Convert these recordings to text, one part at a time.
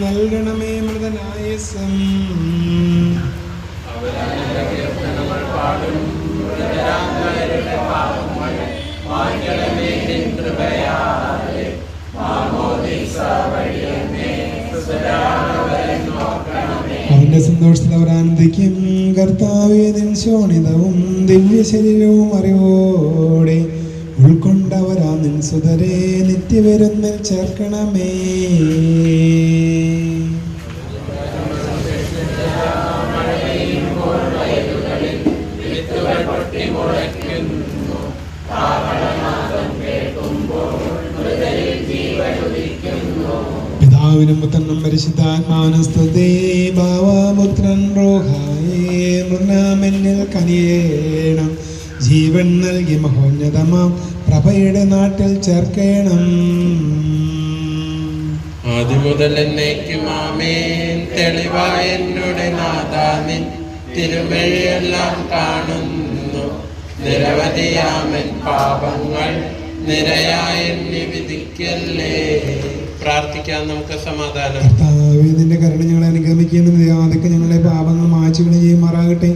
നൽകണമേ മൃതനായസം അവന്റെ സന്തോഷത്തിൽ അവർ ആനന്ദിക്കും. കർത്താവേ, നിൻ ശോണിതവും ദിവ്യ ശരീരവും അറിവോടെ ഉൾക്കൊണ്ടവരാ നിൻ സുതരെ നിത്യവിരുന്നിൽ ചേർക്കണമേ. പിതാവിനും പുത്രനും പരിശുദ്ധാത്മാവിനും സ്തുതി. ഭാവപുത്രൻ റൂഹായേ മൃതനാമെന്നിൽ കനിയേണം. ജീവൻ നൽകി മഹോന്നതമാം പ്രഭയുടെ നാട്ടിൽ ചേർക്കണം. ആദിമുതൽ എന്നേക്കും ആമേൻ. തെളിവായ എന്നോട് നാഥാ, നിൻ തിരുവഴിയെല്ലാം കാണുന്നു. നിരവധിയാമൻ പാപങ്ങൾ നിരയായ എന്നെ വിധിക്കല്ലേ. പ്രാർത്ഥിക്കാൻ നമുക്ക് സമാധാനം. കർത്താവേ, നിന്റെ കരുണ ഞങ്ങളെ അനുഗമിക്കണം. അതൊക്കെ ഞങ്ങളെ പാപങ്ങൾ മായ്ച്ചുകളെ ചെയ്യുമാറാകട്ടെ.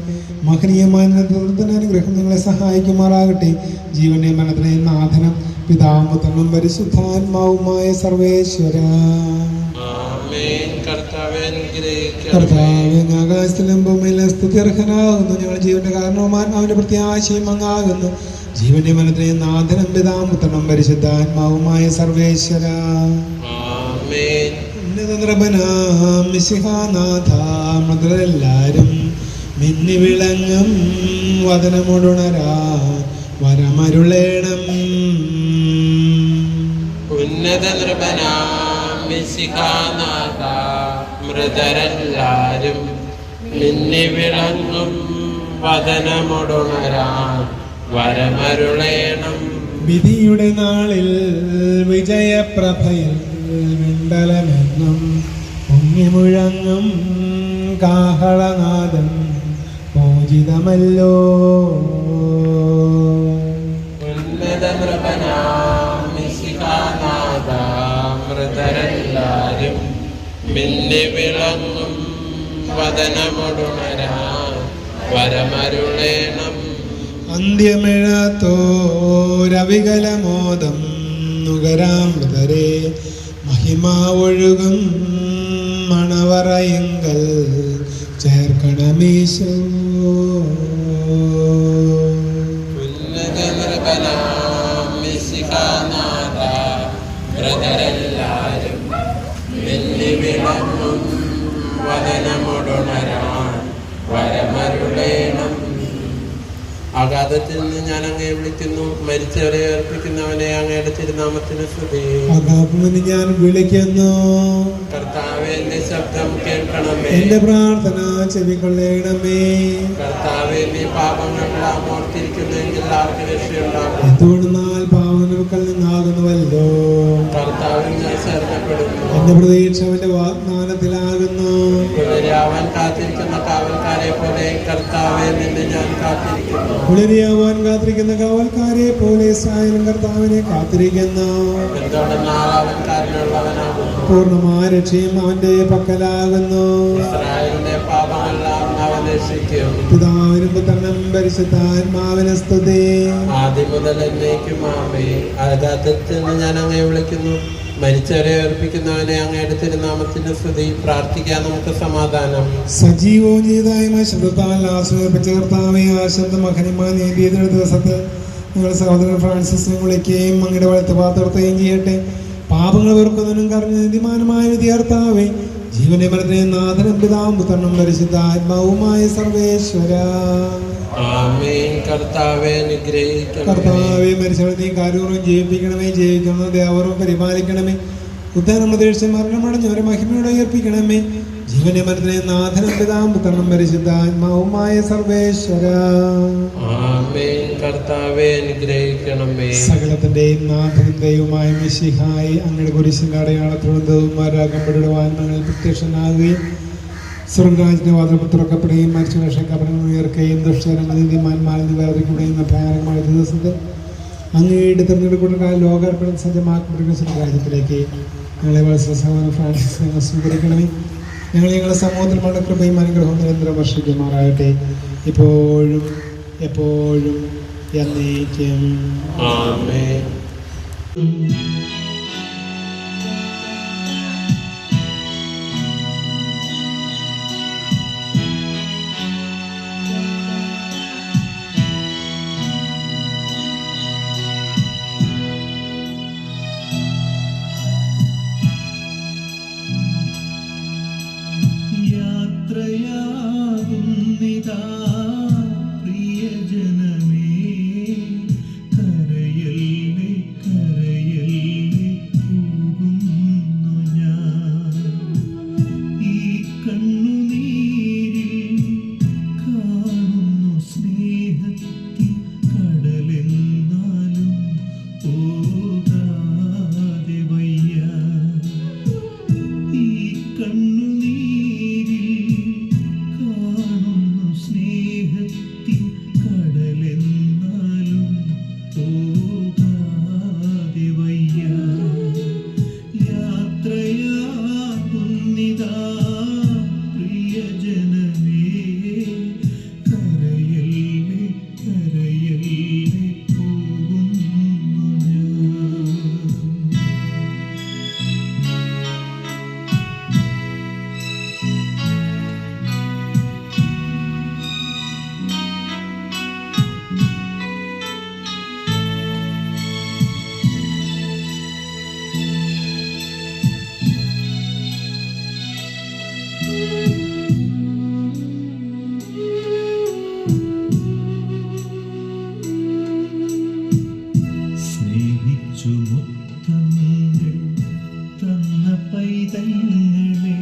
മഹനീയമായ നേതൃത്വത്തിന് അനുഗ്രഹം ഞങ്ങളെ സഹായിക്കുമാറാകട്ടെ. ജീവനെ മരണത്തിനെ നാഥനം പിതാവും പുത്രനും പരിശുദ്ധാത്മാവുമായ സർവേശ്വര. കർത്താവേ, ആകാശത്തിലും ഭൂമിയിലും സ്തുത്യർഹനാകുന്നു. ഞങ്ങൾ ജീവന്റെ കാരണവും ആത്മാവിന്റെ പ്രത്യാശയും അങ്ങാകുന്നു. ജീവന്റെ മരണത്തിനെ നാഥനം പിതാവും പുത്രനും പരിശുദ്ധാത്മാവുമായ സർവേശ്വര. മൃതരെല്ലാരും മിന്നി വിളങ്ങും വദനമുണരാൻ വരമരുളേണം. ഉന്നത നൃപനാമിശിഹാനാഥ, മൃതരെല്ലാരും മിന്നി വിളങ്ങും വദനമുണരാൻ വരമരുളേണം. വിധിയുടെ നാളിൽ വിജയപ്രഭയിൽ മണ്ഡലമെന്നും പൊങ്ങിമുഴങ്ങും കാഹളനാദം പൂജിതമല്ലോ. ഉന്നത നൃപനാമിശിഹാനാഥ, മൃതരെല്ലാരും മിന്നി വിളങ്ങും വദനമുണരാൻ വരമരുളേണം. അന്ത്യമിഴത്തോരവികലമോദം നുകരാം മൃതരെ മഹിമാവൊഴുകും മണവറയെങ്കൽ ചേർക്കണമീശോ. ഉന്നത നൃപനാമിശിഹാനാഥ, മൃതരെല്ലാരും മിന്നി വിളങ്ങും വദനമുണരാൻ വരമരുളേണം. അഗാധത്തിൽ നിന്ന് ഞാൻ അങ്ങയെ വിളിക്കുന്നു. മരിച്ചവരെ ഏർപ്പിക്കുന്നവനെ അങ്ങയുടെ തിരുനാമത്തിന് സ്തുതി. അഗാധത്തിന് ഞാൻ വിളിക്കുന്നു. കർത്താവേ, എന്റെ ശബ്ദം കേൾക്കണമേ. എന്റെ പ്രാർത്ഥന ചെവികൊള്ളണമേ. കർത്താവേ, നീ പാപങ്ങളെല്ലാം ഓർത്തിരിക്കുന്നെങ്കിൽ ആർക്ക് രക്ഷയുണ്ടാകും? എന്തുകൊണ്ടെന്നാൽ പാവനക്കൽ നിന്നാകുന്നുവല്ലോ. കർത്താവിൽ ഞാൻ ശരണപ്പെടുന്നു. എന്റെ പ്രതീക്ഷ അവന്റെ വാഗ്ദാനത്തിലാകുന്നു. അവൻ കാത്തിരിക്കുന്ന കാവൽക്കാരെ പോലെ കർത്താവ് കർത്താവെ നിന്നെ ഞാൻ കാത്തിരിക്കുന്നു. പുലരിയാവാൻ കാത്തിരിക്കുന്ന കാവൽക്കാരെ പോലെ ഇസ്രായേലും കർത്താവിനെ കാത്തിരിക്കുന്നു. എന്തുകൊണ്ടെന്നാൽ അവൻ കാരണമുള്ളവനാകുന്നു. പൂർണ്ണമായ രക്ഷയും അവന്റെ പക്കലാകുന്നു. ഇസ്രായേലിന്റെ പാപമെല്ലാം അവൻ രക്ഷിക്കും. പിതാവിനും പുത്രനും പരിശുദ്ധാത്മാവിനും സ്തുതി. ആദ്യം മുതൽ എന്നേക്കും ആമേൻ. അഗാധത്തിൽ നിന്ന് ഞാൻ അങ്ങയെ വിളിക്കുന്നു. മരിച്ചവരെ ഏർപ്പിക്കുന്നവനെ അങ്ങയുടെ തിരുനാമത്തിന്റെ സ്തുതി. പ്രാർത്ഥിക്കാൻ നമുക്ക് സമാധാനം. സജീവവും ജീവിതമായ ശബ്ദത്താൽ ആശ്രയിപ്പിച്ച കർത്താവെ, ആ ശബ്ദം മഹനമായ നീതിയുടെ ദിവസത്ത് നിങ്ങളുടെ സഹോദരൻ ഫ്രാൻസിസിനെ വിളിക്കുകയും അങ്ങയുടെ വലത്ത് പാത്രത്തുകയും ചെയ്യട്ടെ. പാപങ്ങൾ വെറുക്കുന്നതിനും കറിഞ്ഞ നീതിമാനുമായ വിധികർത്താവെ, ജീവനെ മരണത്തെ നാഥനും പിതാവും പുത്രനും പരിശുദ്ധാത്മാവുമായ സർവേശ്വര. ആമേൻ. കർത്താവെ അനുഗ്രഹിക്കണമേ. കർത്താവെ, മരിച്ചവരെ നീ കാര്യപൂർവ്വം ജീവിപ്പിക്കണമേ. ജീവിക്കുന്ന ദേവറും പരിപാലിക്കണമേ. ഉദ്ധാനം പ്രതീക്ഷിച്ച് മരണമടഞ്ഞവരെ മഹിമയോടെ ഉയർപ്പിക്കണമേ. ജീവനെ മരണത്തെ നാഥനും പിതാവും പുത്രനും പരിശുദ്ധാത്മാവുമായ സർവേശ്വര. ആമേൻ. കർത്താവെ അനുഗ്രഹിക്കണമേ. സകലത്തിന്റെയും നാഥനും ദൈവമായ മിശിഹായി അങ്ങയുടെ കുരിശിന്റെ അടയാളത്തോടും ദൈവമാരാകപ്പെടുവാൻ ആത്മങ്ങളിൽ പ്രത്യക്ഷനാകുകയും സ്വർഗരാജ്യത്തിന്റെ വാതിൽ തുറക്കപ്പെടുകയും മരിച്ച രക്ഷക്കപ്പെടുകയും ഉയർക്കുകയും ദുഷ്ടരങ്ങൾ നീതിമാന്മാരിൽ നിന്ന് വേർതിരിക്കുകയും ഭയാനകമായ ദിവസത്തിൽ അങ്ങയുടെ തിരഞ്ഞെടുക്കുന്ന ലോകാർപ്പണം സജ്ജമാക്കപ്പെടുന്ന സ്വർഗരാജ്യത്തിലേക്ക് ഞങ്ങളെ വളരെ സഹോദരൻ ഫ്രാൻസിസ് ഞങ്ങൾ സ്വീകരിക്കണമേ. ഞങ്ങളുടെ സമൂഹത്തിലുള്ള കൃപയും അനുഗ്രഹവും നിരന്തരം വർഷിക്കുമാറാകട്ടെ, ഇപ്പോഴും എപ്പോഴും എന്നേക്കും. ആമേൻ. യാത്രയാകുന്നിതാ പ്രിയജനമേ, കരയല്ലേ കരയല്ലേ പോകുന്നു ഞാൻ. ഈ കണ്ണുനീരിൽ കാണുന്നു സ്നേഹത്തിൻ കടലെന്നാലും പോകാതെ വയ്യ. ഈ കണ്ണുനീരിൽ കാണുന്നു സ്നേഹത്തിൻ കടലെന്നാലും പോകാതെ വയ്യ. യാത്രയാകുന്നിതാ പ്രിയജനമേ, കരയല്ലേ കരയല്ലേ പോകുന്നു ഞാൻ. സ്നേഹിച്ചു മുത്തങ്ങൾ തന്ന പൈതങ്ങളെ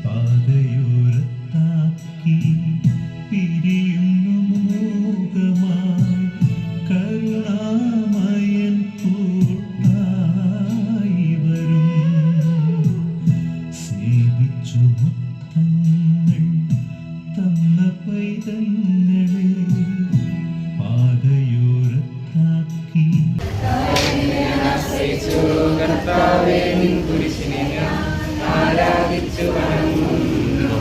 പാതയോരത്താക്കി പിരിയുന്നു മൂകമായി. കരുണാമയൻ കൂട്ടായി വരും. സ്നേഹിച്ചു മുത്തങ്ങൾ തന്ന പൈതങ്ങളെ പാതയോരത്താക്കി കർത്താവേ നിൻ കുരിശിനെ ഞാൻ ആരാധിച്ചു വണങ്ങുന്നു.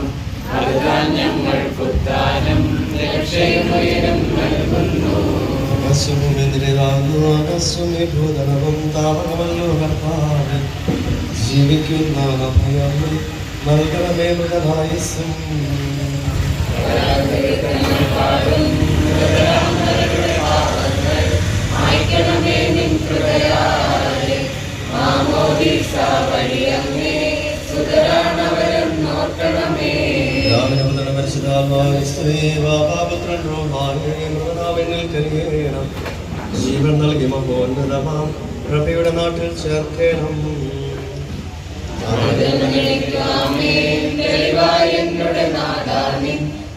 അതുതാൻ ഞങ്ങൾക്ക് ഉദ്ധാനം രക്ഷയും ഉയരം നൽകുന്നു. ജീവിക്കുന്ന നൽകണമേ മൃഗായുസ്സും. ജീവൻ നൽകി മഹോന്നതമാം പ്രഭയുടെ നാട്ടിൽ ചേർക്കണം.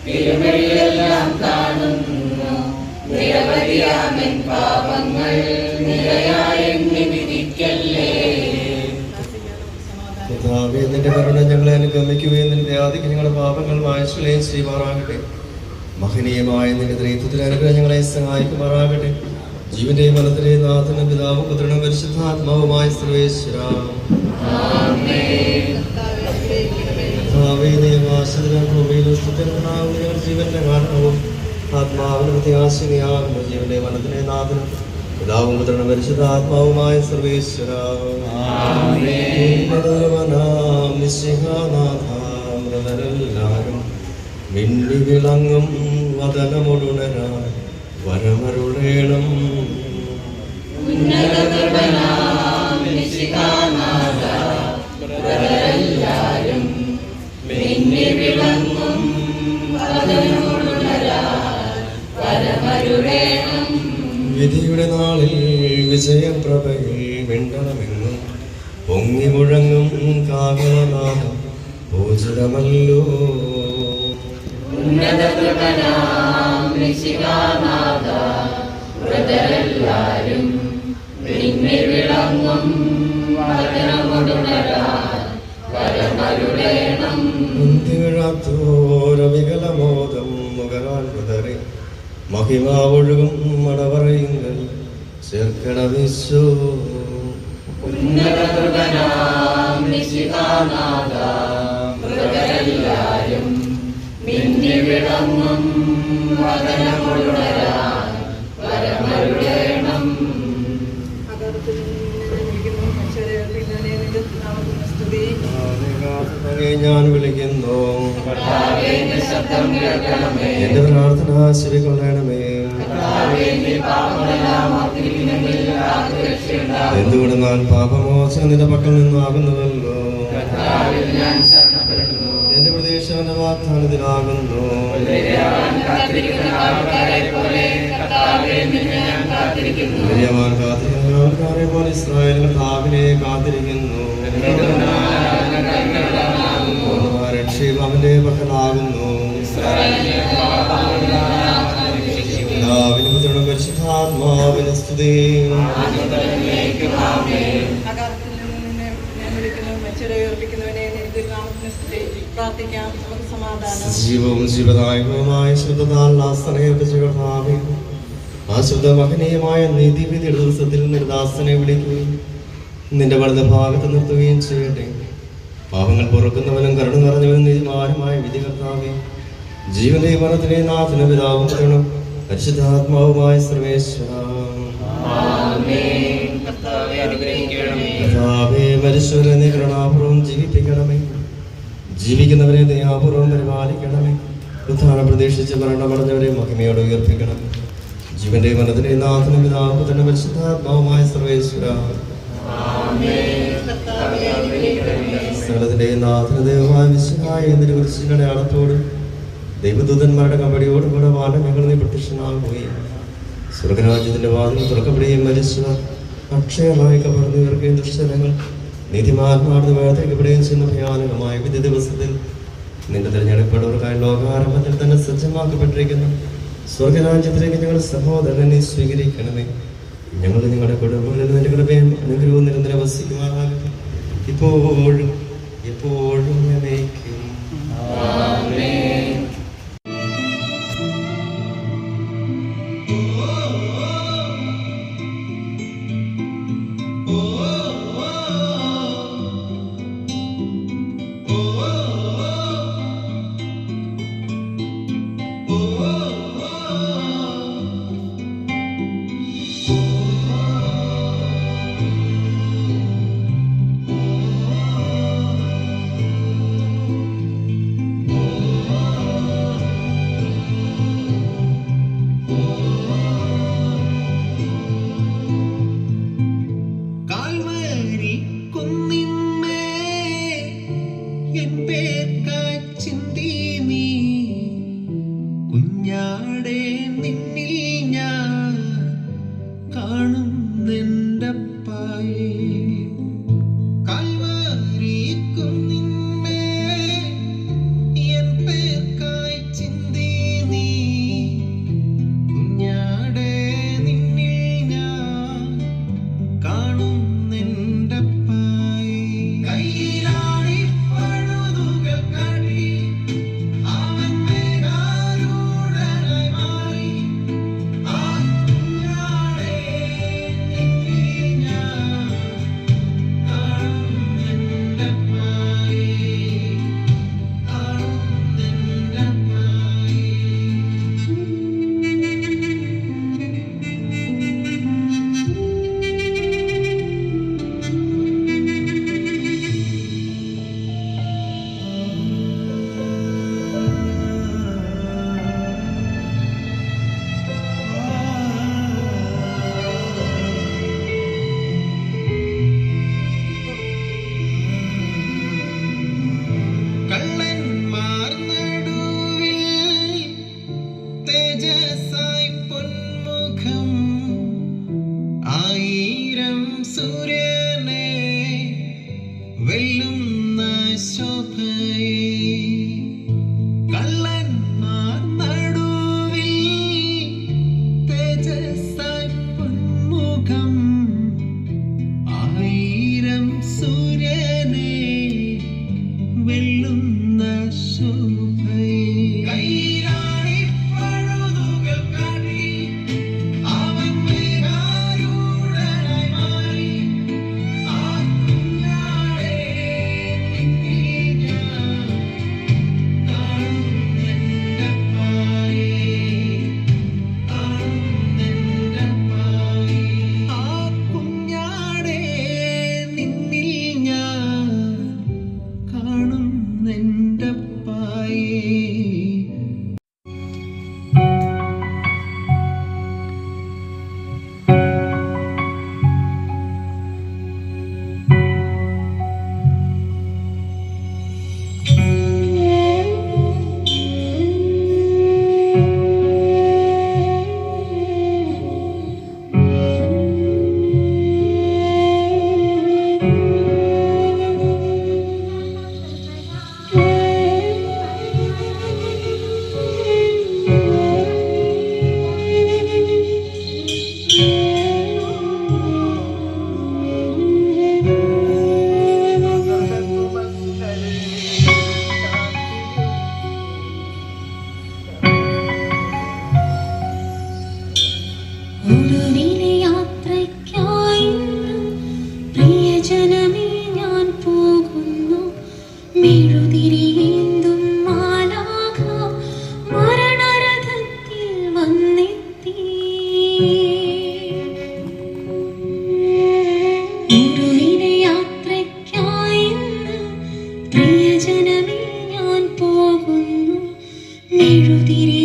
തിരുവഴിയെല്ലാം കാണുന്നു. നിരവധിയാമൻ പാപങ്ങൾ നിരയായെന്ന് വിധിക്കല്ലേ. നിന്റെ കരുണ ഞങ്ങളെ അനുഗമിക്കുകയും നിന്റെ ആദിക്ക് ഞങ്ങളുടെ പാപങ്ങൾ മായ്ച്ചുകളയും ചെയ്യുമാറാകട്ടെ. മഹനീയമായ നിന്റെ ത്രിത്വത്തിൽ അനുഗ്രഹം ഞങ്ങളെ സഹായിക്കുമാറാകട്ടെ. ജീവന്റെയും മരണത്തിന്റെയും നാഥനും പിതാവും പുത്രനും പരിശുദ്ധാത്മാവുമായ സർവേശ്വര ജീവന്റെ കാരണവും ആത്മാവിന് പ്രത്യാശിനിയാകുന്നു. ജീവന്റെ മനത്തിലെ നാഥനും പിതാവും പുത്രനും പരിശുദ്ധാത്മാവുമായ സർവേശ്വര എല്ലാവരും മിന്നി വിളങ്ങും വദനമൊടുണരാൻ വരമരുളേണം. വിധിയുടെ നാളിൽ വിജയപ്രഭയിൽ മിണ്ടണമെന്നും പൊങ്ങി മുഴങ്ങും കാവനാഥം പൂജിതമല്ലോ. വികലമോദം മുഖരാൻ കുതറി മഹിമാവൊഴുകും മടവറയുങ്ങൾ ചേർക്കണവിശോ. ഞാൻ വിളിക്കുന്നു, എന്റെ പ്രാർത്ഥന ശരികൊള്ളണമേ. എന്തുകൊണ്ടെന്നാൽ പാപമോചനം നിന്റെ പക്കൽ നിന്നാകുന്നുവല്ലോ. എന്റെ പ്രതീക്ഷ എന്റെ വാഗ്ദാനത്തിലാകുന്നു. കാത്തിരിക്കുന്ന ആൾക്കാരെ പോലെ ഇസ്രായേൽ കർത്താവിനെ കാത്തിരിക്കുന്നു. രക്ഷയും അവന്റെ പക്കലാകുന്നു. പിതാവിനും പുത്രനും പരിശുദ്ധാത്മാവിന് സ്തുതി. സജീവവും ജീവദായകവുമായ ശുദ്ധതാൽ ആസനയേൽപ്പിച്ച കർത്താവേ, ആ ശുദ്ധ മഹനീയമായ നീതിവിധി ദിവസത്തിൽ നിർദാസനെ വിളിക്കുകയും നിന്റെ വലത് ഭാഗത്ത് നിർത്തുകയും ചെയ്യട്ടെ. പാപങ്ങൾ പൊറുക്കുന്നവനും കരുണ നിറഞ്ഞവനും നീതിമാനുമായ വിധി കർത്താവേ, ജീവന്റെയും മരണത്തിന്റെയും നാഥനും പിതാവും പുത്രനും പരിശുദ്ധാത്മാവുമായ സർവേശ്വര കർത്താവേ, മരിച്ചവരെ കരുണാപൂർവ്വം ജീവിപ്പിക്കണമേ. ജീവിക്കുന്നവരെ ദയാപൂർവ്വം പരിപാലിക്കണമേ. ഉത്ഥാനം പ്രതീക്ഷിച്ച് മരണമടഞ്ഞവരെ മഹിമയോടെ ഉയർപ്പിക്കണമേ. ജീവന്റെ മനത്തിലെ നാഥനും പിതാവും പുത്രനും പരിശുദ്ധാത്മാവുമായ സർവേശ്വര സകലത്തിന്റെ നാഥന ദൈവമായ വിശുദ്ധായ കുരിശിന്റെ അടയാളത്തോടും ദൈവദൂതന്മാരുടെ കമ്പടിയോടും കൂടെ വാനം ഞങ്ങൾ നീ പ്രത്യക്ഷനാകുകയും സ്വർഗരാജ്യത്തിന്റെ വാതിൽ തുറക്കപ്പെടുകയും മരിച്ചവർ അക്ഷയമായി കവർന്നു ഉയർക്കുകയും ദുഷ്ടജനങ്ങൾ നീതിമാന്മാർന്ന് വേർതിരിക്കപ്പെടുകയും ചെയ്യുന്ന ഭയാനകമായ വിധി ദിവസത്തിൽ നിന്റെ തിരഞ്ഞെടുപ്പുള്ളവർക്കായി ലോകാരംഭത്തിൽ തന്നെ സജ്ജമാക്കപ്പെട്ടിരിക്കുന്നു സ്വർഗരാജ്യത്തിലേക്ക് ഞങ്ങളുടെ സഹോദരനെ സ്വീകരിക്കണമേ. ഞങ്ങൾ നിങ്ങളുടെ കുടുംബങ്ങളിൽ നിന്റെ കൃപയും അനുഗ്രഹവും നിരന്തരം വസിക്കുമാറാകട്ടെ, ഇപ്പോഴും എപ്പോഴും എന്നേക്കും. മെഴുതിരി